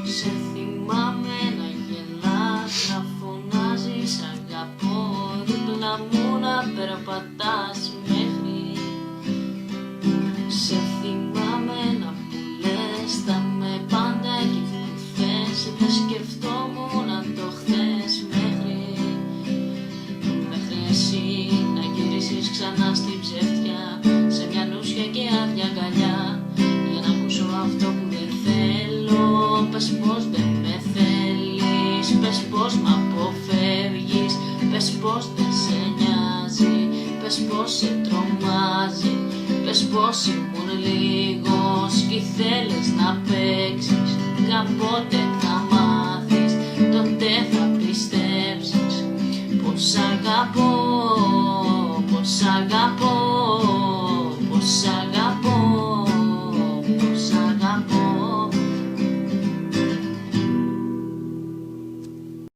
Σε θυμάμαι να γελάς, να φωνάζεις αγαπώ, δίπλα μου να περπατάς μέχρι. Σε θυμάμαι να μου λες θα με πάντα εκεί που θες, δεν σκεφτόμουν το χθες μέχρι εσύ να γυρίσεις ξανά στην ψευτιά, σε μια νούσια και άδεια αγκαλιά, για να ακούσω αυτό που δεν θέλω. Πες πως δεν με θέλεις, πες πως μ' αποφεύγεις, πες πως δεν σε νοιάζει, πες πως σε τρομάζει, πες πως ήμουν λίγος κι θέλεις να παίξεις. Κάποτε θα μάθεις, τότε θα πιστέψεις πως αγαπώ, πως αγαπώ.